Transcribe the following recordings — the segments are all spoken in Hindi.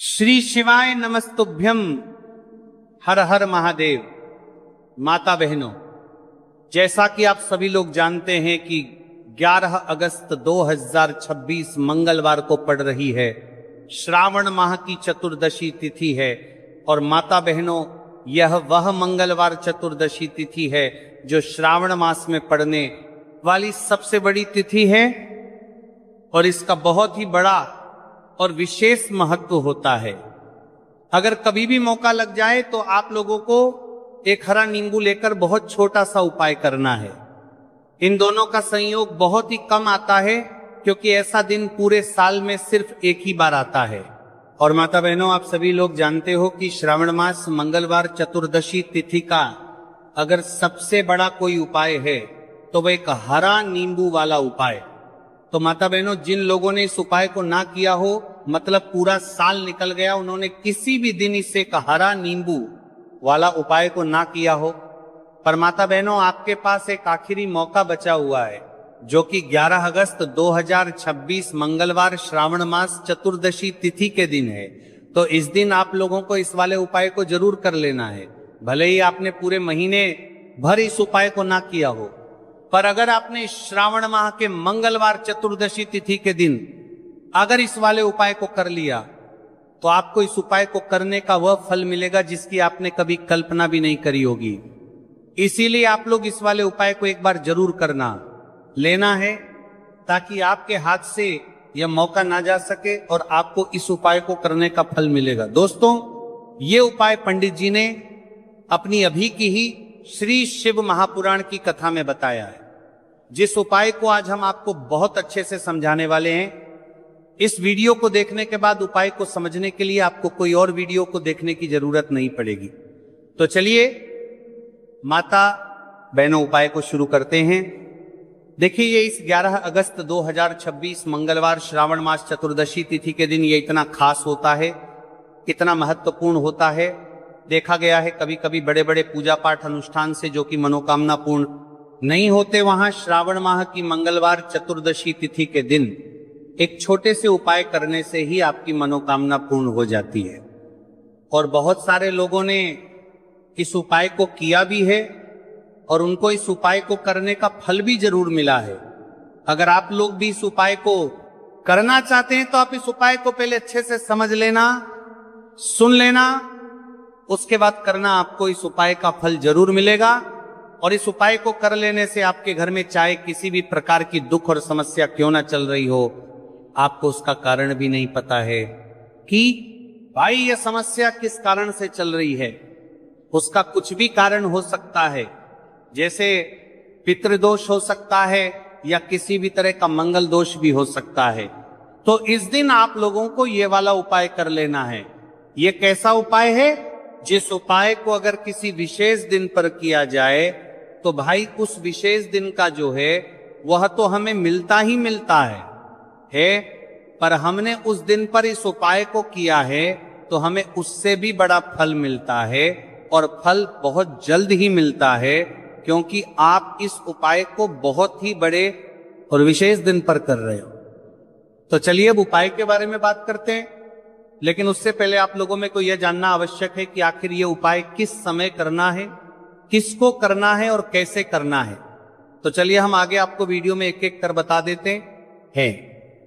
श्री शिवाय नमस्तुभ्यम। हर हर महादेव। माता बहनों, जैसा कि आप सभी लोग जानते हैं कि 11 अगस्त 2026 मंगलवार को पड़ रही है, श्रावण माह की चतुर्दशी तिथि है। और माता बहनों, यह वह मंगलवार चतुर्दशी तिथि है जो श्रावण मास में पड़ने वाली सबसे बड़ी तिथि है और इसका बहुत ही बड़ा और विशेष महत्व होता है। अगर कभी भी मौका लग जाए तो आप लोगों को एक हरा नींबू लेकर बहुत छोटा सा उपाय करना है। इन दोनों का संयोग बहुत ही कम आता है क्योंकि ऐसा दिन पूरे साल में सिर्फ एक ही बार आता है। और माता बहनों, आप सभी लोग जानते हो कि श्रावण मास मंगलवार चतुर्दशी तिथि का अगर सबसे बड़ा कोई उपाय है तो वह एक हरा नींबू वाला उपाय। तो माता बहनों, जिन लोगों ने इस उपाय को ना किया हो, मतलब पूरा साल निकल गया, उन्होंने किसी भी दिन इसे एक हरा नींबू वाला उपाय को ना किया हो, पर माता बहनों आपके पास एक आखिरी मौका बचा हुआ है जो कि 11 अगस्त 2026 मंगलवार श्रावण मास चतुर्दशी तिथि के दिन है। तो इस दिन आप लोगों को इस वाले उपाय को जरूर कर लेना है। भले ही आपने पूरे महीने भर इस उपाय को ना किया हो, पर अगर आपने श्रावण माह के मंगलवार चतुर्दशी तिथि के दिन अगर इस वाले उपाय को कर लिया तो आपको इस उपाय को करने का वह फल मिलेगा जिसकी आपने कभी कल्पना भी नहीं करी होगी। इसीलिए आप लोग इस वाले उपाय को एक बार जरूर करना लेना है ताकि आपके हाथ से यह मौका ना जा सके और आपको इस उपाय को करने का फल मिलेगा। दोस्तों, ये उपाय पंडित जी ने अपनी अभी की ही श्री शिव महापुराण की कथा में बताया है, जिस उपाय को आज हम आपको बहुत अच्छे से समझाने वाले हैं। इस वीडियो को देखने के बाद उपाय को समझने के लिए आपको कोई और वीडियो को देखने की जरूरत नहीं पड़ेगी। तो चलिए माता बहनों, उपाय को शुरू करते हैं। देखिए, ये इस 11 अगस्त 2026 मंगलवार श्रावण मास चतुर्दशी तिथि के दिन ये इतना खास होता है, इतना महत्वपूर्ण होता है। देखा गया है कभी कभी बड़े बड़े पूजा पाठ अनुष्ठान से जो कि मनोकामना पूर्ण नहीं होते, वहां श्रावण माह की मंगलवार चतुर्दशी तिथि के दिन एक छोटे से उपाय करने से ही आपकी मनोकामना पूर्ण हो जाती है। और बहुत सारे लोगों ने इस उपाय को किया भी है और उनको इस उपाय को करने का फल भी जरूर मिला है। अगर आप लोग भी इस उपाय को करना चाहते हैं तो आप इस उपाय को पहले अच्छे से समझ लेना, सुन लेना, उसके बाद करना। आपको इस उपाय का फल जरूर मिलेगा। और इस उपाय को कर लेने से आपके घर में चाहे किसी भी प्रकार की दुख और समस्या क्यों ना चल रही हो, आपको उसका कारण भी नहीं पता है कि भाई यह समस्या किस कारण से चल रही है। उसका कुछ भी कारण हो सकता है, जैसे पितृदोष हो सकता है या किसी भी तरह का मंगल दोष भी हो सकता है। तो इस दिन आप लोगों को यह वाला उपाय कर लेना है। यह कैसा उपाय है? जिस उपाय को अगर किसी विशेष दिन पर किया जाए तो भाई उस विशेष दिन का जो है वह तो हमें मिलता ही मिलता है, पर हमने उस दिन पर इस उपाय को किया है तो हमें उससे भी बड़ा फल मिलता है और फल बहुत जल्द ही मिलता है, क्योंकि आप इस उपाय को बहुत ही बड़े और विशेष दिन पर कर रहे हो। तो चलिए अब उपाय के बारे में बात करते हैं, लेकिन उससे पहले आप लोगों में को यह जानना आवश्यक है कि आखिर यह उपाय किस समय करना है, किसको करना है और कैसे करना है। तो चलिए हम आगे आपको वीडियो में एक एक कर बता देते हैं।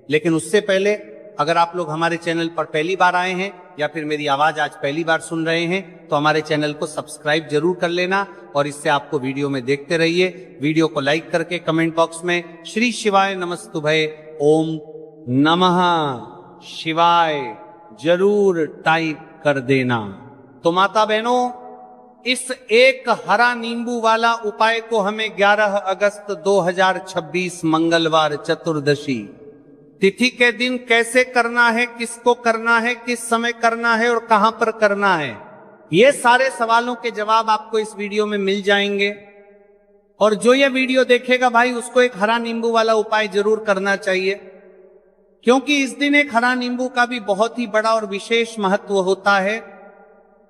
लेकिन उससे पहले अगर आप लोग हमारे चैनल पर पहली बार आए हैं या फिर मेरी आवाज आज पहली बार सुन रहे हैं तो हमारे चैनल को सब्सक्राइब जरूर कर लेना और इससे आपको वीडियो में देखते रहिए। वीडियो को लाइक करके कमेंट बॉक्स में श्री शिवाय नमस्तुभ्ये ओम नमः शिवाय जरूर टाइप कर देना। तो माता बहनों, इस एक हरा नींबू वाला उपाय को हमें 11 अगस्त 2026 मंगलवार चतुर्दशी तिथि के दिन कैसे करना है, किसको करना है, किस समय करना है और कहां पर करना है, ये सारे सवालों के जवाब आपको इस वीडियो में मिल जाएंगे। और जो ये वीडियो देखेगा भाई उसको एक हरा नींबू वाला उपाय जरूर करना चाहिए, क्योंकि इस दिन एक हरा नींबू का भी बहुत ही बड़ा और विशेष महत्व होता है।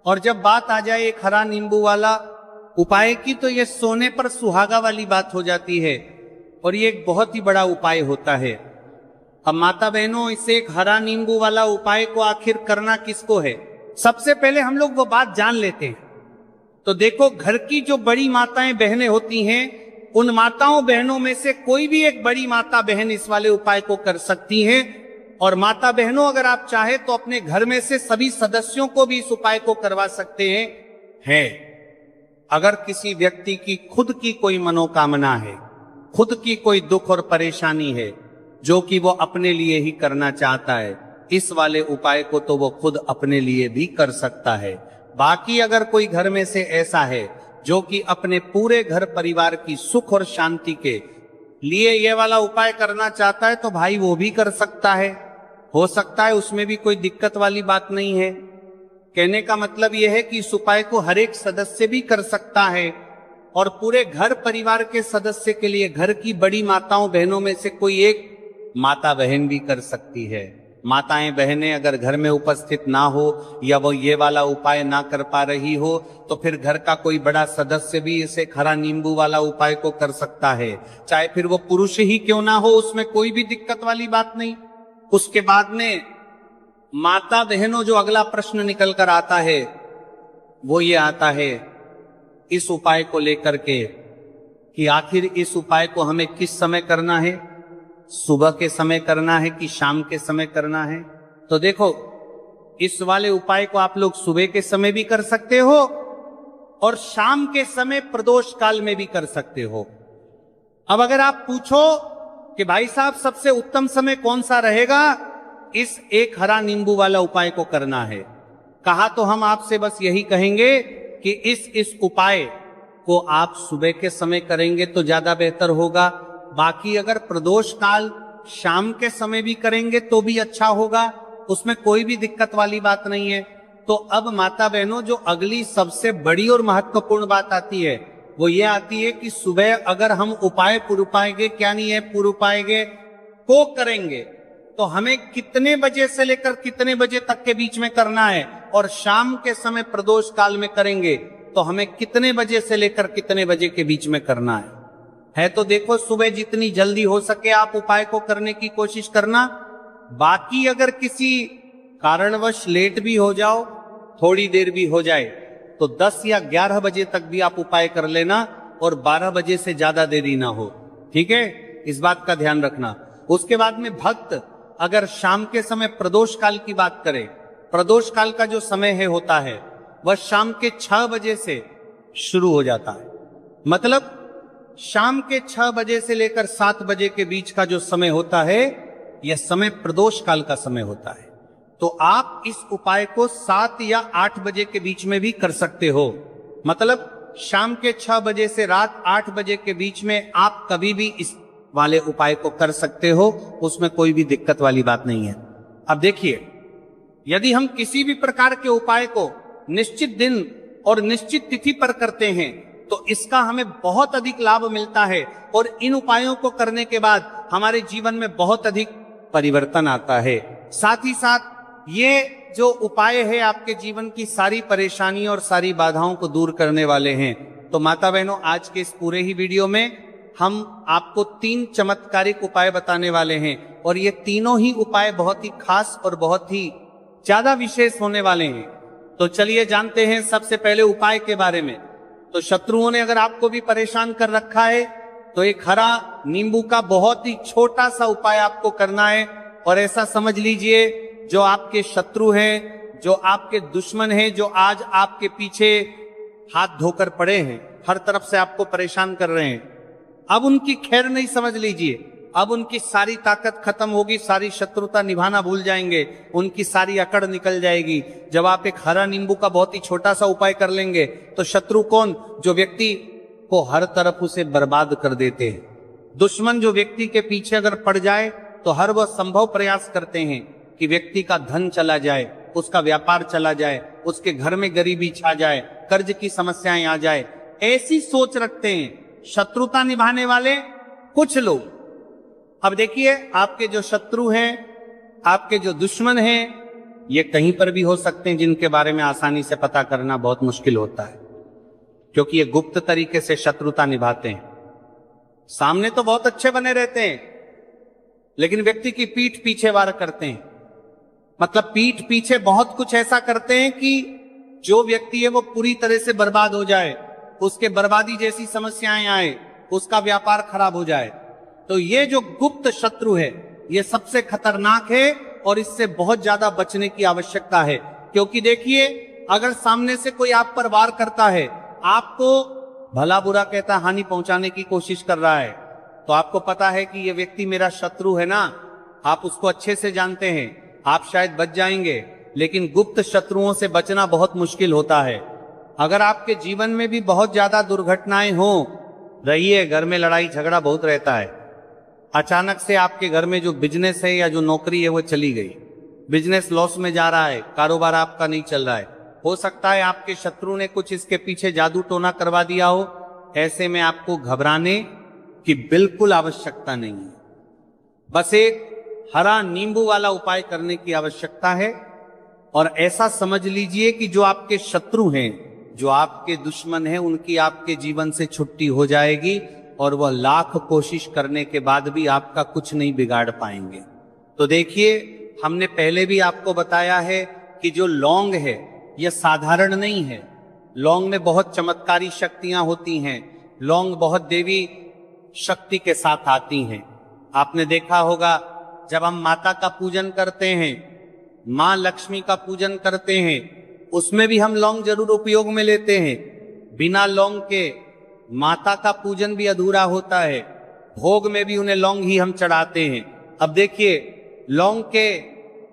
और जब बात आ जाए एक हरा नींबू वाला उपाय की तो यह सोने पर सुहागा वाली बात हो जाती है और ये एक बहुत ही बड़ा उपाय होता है। अब माता बहनों, इसे एक हरा नींबू वाला उपाय को आखिर करना किसको है? सबसे पहले हम लोग वो बात जान लेते हैं। तो देखो, घर की जो बड़ी माताएं बहनें होती हैं, उन माताओं बहनों में से कोई भी एक बड़ी माता बहन इस वाले उपाय को कर सकती हैं। और माता बहनों, अगर आप चाहे तो अपने घर में से सभी सदस्यों को भी इस उपाय को करवा सकते हैं। अगर किसी व्यक्ति की खुद की कोई मनोकामना है, खुद की कोई दुख और परेशानी है जो कि वो अपने लिए ही करना चाहता है, इस वाले उपाय को तो वो खुद अपने लिए भी कर सकता है। बाकी अगर कोई घर में से ऐसा है जो कि अपने पूरे घर परिवार की सुख और शांति के लिए ये वाला उपाय करना चाहता है, तो भाई वो भी कर सकता है। हो सकता है, उसमें भी कोई दिक्कत वाली बात नहीं है। कहने का मतलब यह है कि इस उपाय को हर एक सदस्य भी कर सकता है और पूरे घर परिवार के सदस्य के लिए घर की बड़ी माताओं बहनों में से कोई एक माता बहन भी कर सकती है। माताएं बहनें अगर घर में उपस्थित ना हो या वो ये वाला उपाय ना कर पा रही हो, तो फिर घर का कोई बड़ा सदस्य भी इसे हरा नींबू वाला उपाय को कर सकता है, चाहे फिर वो पुरुष ही क्यों ना हो, उसमें कोई भी दिक्कत वाली बात नहीं। उसके बाद में माता बहनों, जो अगला प्रश्न निकल कर आता है वो ये आता है इस उपाय को लेकर के कि आखिर इस उपाय को हमें किस समय करना है, सुबह के समय करना है कि शाम के समय करना है? तो देखो, इस वाले उपाय को आप लोग सुबह के समय भी कर सकते हो और शाम के समय प्रदोष काल में भी कर सकते हो। अब अगर आप पूछो कि भाई साहब सबसे उत्तम समय कौन सा रहेगा इस एक हरा नींबू वाला उपाय को करना है, कहा तो हम आपसे बस यही कहेंगे कि इस उपाय को आप सुबह के समय करेंगे तो ज्यादा बेहतर होगा। बाकी अगर प्रदोष काल शाम के समय भी करेंगे तो भी अच्छा होगा, उसमें कोई भी दिक्कत वाली बात नहीं है। तो अब माता बहनों, जो अगली सबसे बड़ी और महत्वपूर्ण बात आती है वो ये आती है कि सुबह अगर हम उपाय पुरुपाएंगे, क्या नहीं है, पुरुपाएंगे को करेंगे तो हमें कितने बजे से लेकर कितने बजे तक के बीच में करना है, और शाम के समय प्रदोष काल में करेंगे तो हमें कितने बजे से लेकर कितने बजे के बीच में करना है। तो देखो, सुबह जितनी जल्दी हो सके आप उपाय को करने की कोशिश करना। बाकी अगर किसी कारणवश लेट भी हो जाओ, थोड़ी देर भी हो जाए, तो 10 या 11 बजे तक भी आप उपाय कर लेना और 12 बजे से ज्यादा देरी ना हो। ठीक है, इस बात का ध्यान रखना। उसके बाद में भक्त अगर शाम के समय प्रदोष काल की बात करें, प्रदोष काल का जो समय होता है वह शाम के 6 बजे से शुरू हो जाता है। मतलब शाम के 6 बजे से लेकर 7 बजे के बीच का जो समय होता है, यह समय प्रदोष काल का समय होता है। तो आप इस उपाय को 7 या 8 बजे के बीच में भी कर सकते हो। मतलब शाम के 6 बजे से रात 8 बजे के बीच में आप कभी भी इस वाले उपाय को कर सकते हो, उसमें कोई भी दिक्कत वाली बात नहीं है। अब देखिए, यदि हम किसी भी प्रकार के उपाय को निश्चित दिन और निश्चित तिथि पर करते हैं तो इसका हमें बहुत अधिक लाभ मिलता है और इन उपायों को करने के बाद हमारे जीवन में बहुत अधिक परिवर्तन आता है। साथ ही साथ ये जो उपाय है आपके जीवन की सारी परेशानी और सारी बाधाओं को दूर करने वाले हैं। तो माता बहनों, आज के इस पूरे ही वीडियो में हम आपको 3 चमत्कारिक उपाय बताने वाले हैं और ये तीनों ही उपाय बहुत ही खास और बहुत ही ज्यादा विशेष होने वाले हैं। तो चलिए जानते हैं सबसे पहले उपाय के बारे में। तो शत्रुओं ने अगर आपको भी परेशान कर रखा है तो एक हरा नींबू का बहुत ही छोटा सा उपाय आपको करना है। और ऐसा समझ लीजिए, जो आपके शत्रु हैं, जो आपके दुश्मन हैं, जो आज आपके पीछे हाथ धोकर पड़े हैं, हर तरफ से आपको परेशान कर रहे हैं, अब उनकी खैर नहीं समझ लीजिए। अब उनकी सारी ताकत खत्म होगी, सारी शत्रुता निभाना भूल जाएंगे, उनकी सारी अकड़ निकल जाएगी। जब आप एक हरा नींबू का बहुत ही छोटा सा उपाय कर लेंगे तो शत्रु कौन? जो व्यक्ति को हर तरफ उसे बर्बाद कर देते हैं। दुश्मन जो व्यक्ति के पीछे अगर पड़ जाए तो हर वह संभव प्रयास करते हैं कि व्यक्ति का धन चला जाए, उसका व्यापार चला जाए, उसके घर में गरीबी छा जाए, कर्ज की समस्याएं आ जाए, ऐसी सोच रखते हैं शत्रुता निभाने वाले कुछ लोग। अब देखिए, आपके जो शत्रु हैं, आपके जो दुश्मन हैं, ये कहीं पर भी हो सकते हैं, जिनके बारे में आसानी से पता करना बहुत मुश्किल होता है, क्योंकि ये गुप्त तरीके से शत्रुता निभाते हैं। सामने तो बहुत अच्छे बने रहते हैं, लेकिन व्यक्ति की पीठ पीछे वार करते हैं। मतलब पीठ पीछे बहुत कुछ ऐसा करते हैं कि जो व्यक्ति है वो पूरी तरह से बर्बाद हो जाए, उसके बर्बादी जैसी समस्याएं आए, उसका व्यापार खराब हो जाए। तो ये जो गुप्त शत्रु है ये सबसे खतरनाक है और इससे बहुत ज्यादा बचने की आवश्यकता है। क्योंकि देखिए, अगर सामने से कोई आप पर वार करता है, आपको भला बुरा कहता, हानि पहुंचाने की कोशिश कर रहा है, तो आपको पता है कि ये व्यक्ति मेरा शत्रु है ना, आप उसको अच्छे से जानते हैं, आप शायद बच जाएंगे। लेकिन गुप्त शत्रुओं से बचना बहुत मुश्किल होता है। अगर आपके जीवन में भी बहुत ज्यादा दुर्घटनाएं हो रही है, घर में लड़ाई झगड़ा बहुत रहता है, अचानक से आपके घर में जो बिजनेस है या जो नौकरी है वो चली गई, बिजनेस लॉस में जा रहा है, कारोबार आपका नहीं चल रहा है, हो सकता है आपके शत्रु ने कुछ इसके पीछे जादू टोना करवा दिया हो। ऐसे में आपको घबराने की बिल्कुल आवश्यकता नहीं है। बस एक हरा नींबू वाला उपाय करने की आवश्यकता है। और ऐसा समझ लीजिए कि जो आपके शत्रु हैं, जो आपके दुश्मन हैं, उनकी आपके जीवन से छुट्टी हो जाएगी और वह लाख कोशिश करने के बाद भी आपका कुछ नहीं बिगाड़ पाएंगे। तो देखिए, हमने पहले भी आपको बताया है कि जो लौंग है यह साधारण नहीं है। लौंग में बहुत चमत्कारी शक्तियां होती हैं। लौंग बहुत देवी शक्ति के साथ आती हैं। आपने देखा होगा, जब हम माता का पूजन करते हैं, मां लक्ष्मी का पूजन करते हैं, उसमें भी हम लौंग जरूर उपयोग में लेते हैं। बिना लौंग के माता का पूजन भी अधूरा होता है। भोग में भी उन्हें लौंग ही हम चढ़ाते हैं। अब देखिए, लौंग के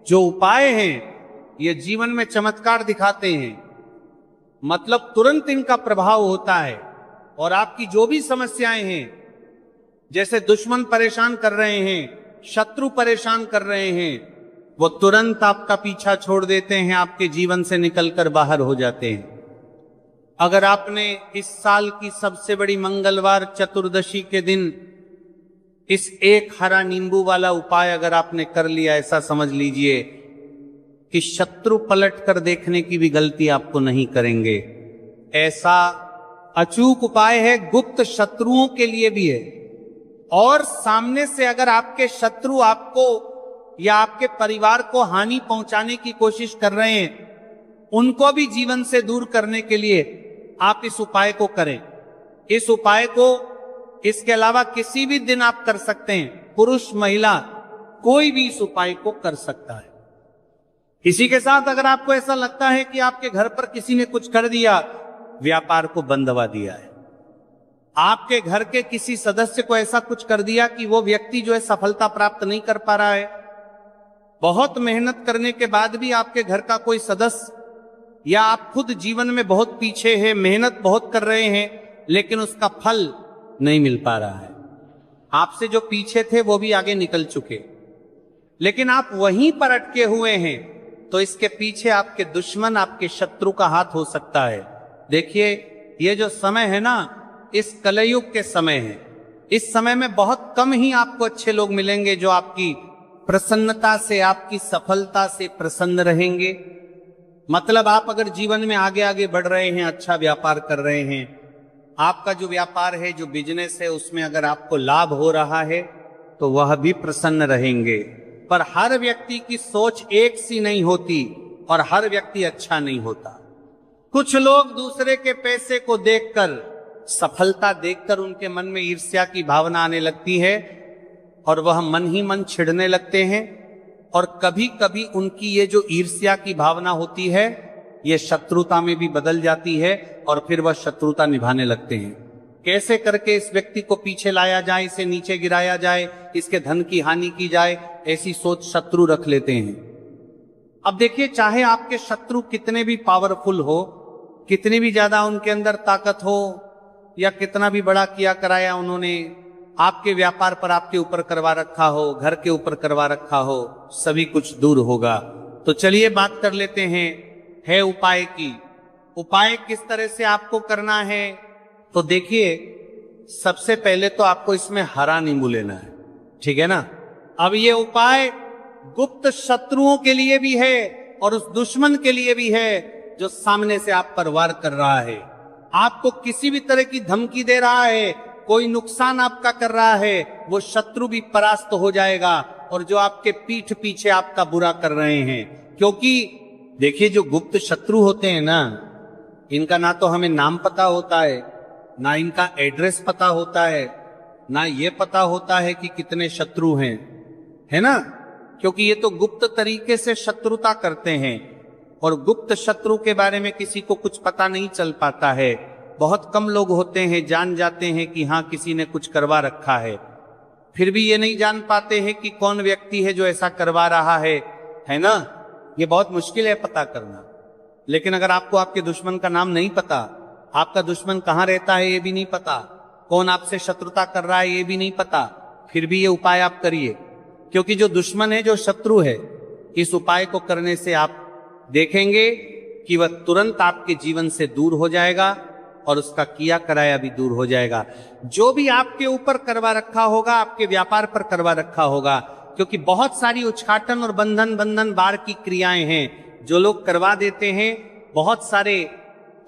जो उपाय हैं ये जीवन में चमत्कार दिखाते हैं। मतलब तुरंत इनका प्रभाव होता है और आपकी जो भी समस्याएं हैं, जैसे दुश्मन परेशान कर रहे हैं, शत्रु परेशान कर रहे हैं, वो तुरंत आपका पीछा छोड़ देते हैं, आपके जीवन से निकलकर बाहर हो जाते हैं। अगर आपने इस साल की सबसे बड़ी मंगलवार चतुर्दशी के दिन इस एक हरा नींबू वाला उपाय अगर आपने कर लिया, ऐसा समझ लीजिए कि शत्रु पलट कर देखने की भी गलती आपको नहीं करेंगे। ऐसा अचूक उपाय है, गुप्त शत्रुओं के लिए भी है। और सामने से अगर आपके शत्रु आपको या आपके परिवार को हानि पहुंचाने की कोशिश कर रहे हैं, उनको भी जीवन से दूर करने के लिए आप इस उपाय को करें। इस उपाय को इसके अलावा किसी भी दिन आप कर सकते हैं। पुरुष महिला कोई भी इस उपाय को कर सकता है। इसी के साथ अगर आपको ऐसा लगता है कि आपके घर पर किसी ने कुछ कर दिया, व्यापार को बंद दबा दिया है, आपके घर के किसी सदस्य को ऐसा कुछ कर दिया कि वो व्यक्ति जो है सफलता प्राप्त नहीं कर पा रहा है, बहुत मेहनत करने के बाद भी आपके घर का कोई सदस्य या आप खुद जीवन में बहुत पीछे हैं, मेहनत बहुत कर रहे हैं, लेकिन उसका फल नहीं मिल पा रहा है। आपसे जो पीछे थे वो भी आगे निकल चुके, लेकिन आप वहीं पर अटके हुए हैं, तो इसके पीछे आपके दुश्मन, आपके शत्रु का हाथ हो सकता है। देखिए, ये जो समय है ना, इस कलयुग के समय है। इस समय में बहुत कम ही आपको अच्छे लोग मिलेंगे जो आपकी प्रसन्नता से, आपकी सफलता से प्रसन्न रहेंगे। मतलब आप अगर जीवन में आगे आगे बढ़ रहे हैं, अच्छा व्यापार कर रहे हैं, आपका जो व्यापार है, जो बिजनेस है, उसमें अगर आपको लाभ हो रहा है तो वह भी प्रसन्न रहेंगे। पर हर व्यक्ति की सोच एक सी नहीं होती और हर व्यक्ति अच्छा नहीं होता। कुछ लोग दूसरे के पैसे को देखकर, सफलता देखकर उनके मन में ईर्ष्या की भावना आने लगती है और वह मन ही मन छिड़ने लगते हैं। और कभी कभी उनकी ये जो ईर्ष्या की भावना होती है, ये शत्रुता में भी बदल जाती है और फिर वह शत्रुता निभाने लगते हैं। कैसे करके इस व्यक्ति को पीछे लाया जाए, इसे नीचे गिराया जाए, इसके धन की हानि की जाए, ऐसी सोच शत्रु रख लेते हैं। अब देखिए, चाहे आपके शत्रु कितने भी पावरफुल हो, कितनी भी ज्यादा उनके अंदर ताकत हो, या कितना भी बड़ा किया कराया उन्होंने आपके व्यापार पर आपके ऊपर करवा रखा हो, घर के ऊपर करवा रखा हो, सभी कुछ दूर होगा। तो चलिए बात कर लेते हैं है उपाय की। उपाय किस तरह से आपको करना है? तो देखिए, सबसे पहले तो आपको इसमें हरा नींबू लेना है, ठीक है ना। अब ये उपाय गुप्त शत्रुओं के लिए भी है और उस दुश्मन के लिए भी है जो सामने से आप पर वार कर रहा है, आपको किसी भी तरह की धमकी दे रहा है, कोई नुकसान आपका कर रहा है, वो शत्रु भी परास्त हो जाएगा, और जो आपके पीठ पीछे आपका बुरा कर रहे हैं। क्योंकि देखिए, जो गुप्त शत्रु होते हैं ना, इनका ना तो हमें नाम पता होता है, ना इनका एड्रेस पता होता है, ना ये पता होता है कि कितने शत्रु हैं, है ना। क्योंकि ये तो गुप्त तरीके से शत्रुता करते हैं, और गुप्त शत्रु के बारे में किसी को कुछ पता नहीं चल पाता है। बहुत कम लोग होते हैं जान जाते हैं कि हाँ, किसी ने कुछ करवा रखा है। फिर भी ये नहीं जान पाते हैं कि कौन व्यक्ति है जो ऐसा करवा रहा है ना। ये बहुत मुश्किल है पता करना। लेकिन अगर आपको आपके दुश्मन का नाम नहीं पता, आपका दुश्मन कहाँ रहता है ये भी नहीं पता, कौन आपसे शत्रुता कर रहा है ये भी नहीं पता, फिर भी ये उपाय आप करिए। क्योंकि जो दुश्मन है, जो शत्रु है, इस उपाय को करने से आप देखेंगे कि वह तुरंत आपके जीवन से दूर हो जाएगा, और उसका किया कराया भी दूर हो जाएगा। जो भी आपके ऊपर करवा रखा होगा, आपके व्यापार पर करवा रखा होगा। क्योंकि बहुत सारी उच्चाटन और बंधन बार की क्रियाएं हैं जो लोग करवा देते हैं। बहुत सारे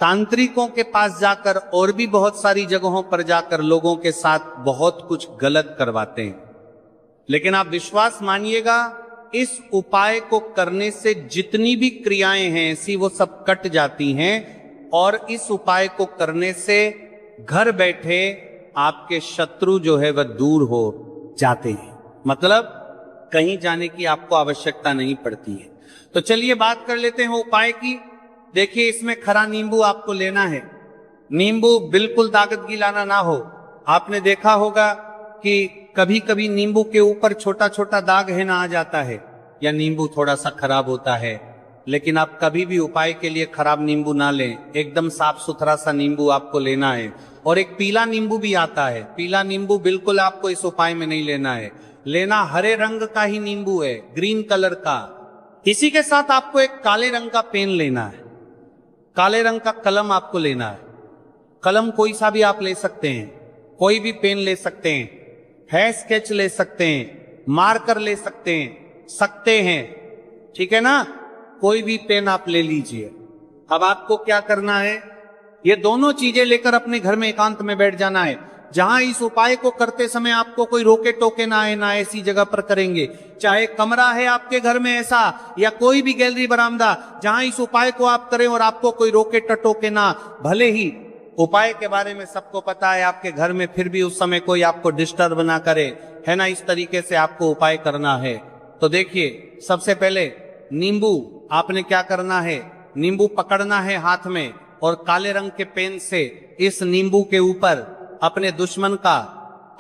तांत्रिकों के पास जाकर और भी बहुत सारी जगहों पर जाकर लोगों के साथ बहुत कुछ गलत करवाते हैं। लेकिन आप विश्वास मानिएगा, इस उपाय को करने से जितनी भी क्रियाएं हैं ऐसी, वो सब कट जाती हैं। और इस उपाय को करने से घर बैठे आपके शत्रु जो है वह दूर हो जाते हैं। मतलब कहीं जाने की आपको आवश्यकता नहीं पड़ती है। तो चलिए बात कर लेते हैं उपाय की। देखिए, इसमें खरा नींबू आपको लेना है। नींबू बिल्कुल ताकत गिलाना ना हो। आपने देखा होगा कि कभी कभी नींबू के ऊपर छोटा छोटा दाग है ना आ जाता है, या नींबू थोड़ा सा खराब होता है। लेकिन आप कभी भी उपाय के लिए खराब नींबू ना लें। एकदम साफ सुथरा सा नींबू आपको लेना है। और एक पीला नींबू भी आता है। पीला नींबू बिल्कुल आपको इस उपाय में नहीं लेना है। लेना हरे रंग का ही नींबू है, ग्रीन कलर का। इसी के साथ आपको एक काले रंग का पेन लेना है। काले रंग का कलम आपको लेना है। कलम कोई सा भी आप ले सकते हैं, कोई भी पेन ले सकते हैं, है स्केच ले सकते हैं, मार्कर ले सकते हैं, ठीक है ना। कोई भी पेन आप ले लीजिए। अब आपको क्या करना है, ये दोनों चीजें लेकर अपने घर में एकांत में बैठ जाना है, जहां इस उपाय को करते समय आपको कोई रोके टोके ना आए, ना ऐसी जगह पर करेंगे। चाहे कमरा है आपके घर में ऐसा, या कोई भी गैलरी बरामदा, जहां इस उपाय को आप करें और आपको कोई रोके टटोके ना। भले ही उपाय के बारे में सबको पता है आपके घर में, फिर भी उस समय कोई आपको डिस्टर्ब ना करे, है ना। इस तरीके से आपको उपाय करना है। तो देखिए, सबसे पहले नींबू आपने क्या करना है, नींबू पकड़ना है हाथ में, और काले रंग के पेन से इस नींबू के ऊपर अपने दुश्मन का,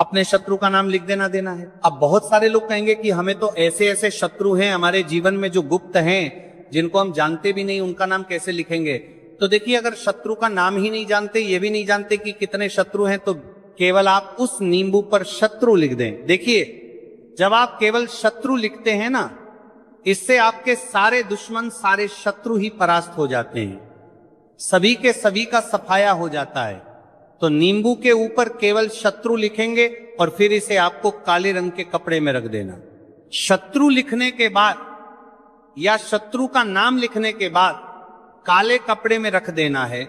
अपने शत्रु का नाम लिख देना है। अब बहुत सारे लोग कहेंगे कि हमें तो ऐसे ऐसे शत्रु हैं हमारे जीवन में जो गुप्त हैं, जिनको हम जानते भी नहीं, उनका नाम कैसे लिखेंगे। तो देखिए, अगर शत्रु का नाम ही नहीं जानते, ये भी नहीं जानते कि कितने शत्रु हैं, तो केवल आप उस नींबू पर शत्रु लिख दें। देखिए, जब आप केवल शत्रु लिखते हैं ना, इससे आपके सारे दुश्मन, सारे शत्रु ही परास्त हो जाते हैं। सभी के सभी का सफाया हो जाता है। तो नींबू के ऊपर केवल शत्रु लिखेंगे, और फिर इसे आपको काले रंग के कपड़े में रख देना। शत्रु लिखने के बाद, या शत्रु का नाम लिखने के बाद काले कपड़े में रख देना है,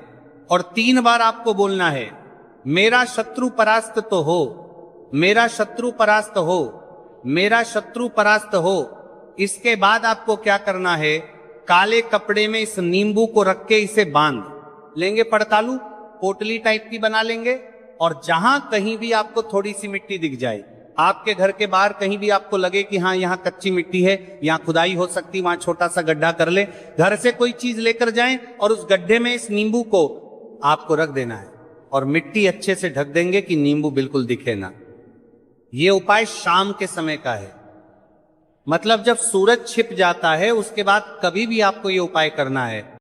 और 3 बार आपको बोलना है, मेरा शत्रु परास्त तो हो, मेरा शत्रु परास्त हो, मेरा शत्रु परास्त हो। इसके बाद आपको क्या करना है, काले कपड़े में इस नींबू को रख के इसे बांध लेंगे, पड़तालू पोटली टाइप की बना लेंगे। और जहां कहीं भी आपको थोड़ी सी मिट्टी दिख जाए, आपके घर के बाहर कहीं भी आपको लगे कि हाँ, यहाँ कच्ची मिट्टी है, यहाँ खुदाई हो सकती, वहां छोटा सा गड्ढा कर ले, घर से कोई चीज लेकर जाएं और उस गड्ढे में इस नींबू को आपको रख देना है, और मिट्टी अच्छे से ढक देंगे कि नींबू बिल्कुल दिखे ना। ये उपाय शाम के समय का है। मतलब जब सूरज छिप जाता है उसके बाद कभी भी आपको ये उपाय करना है।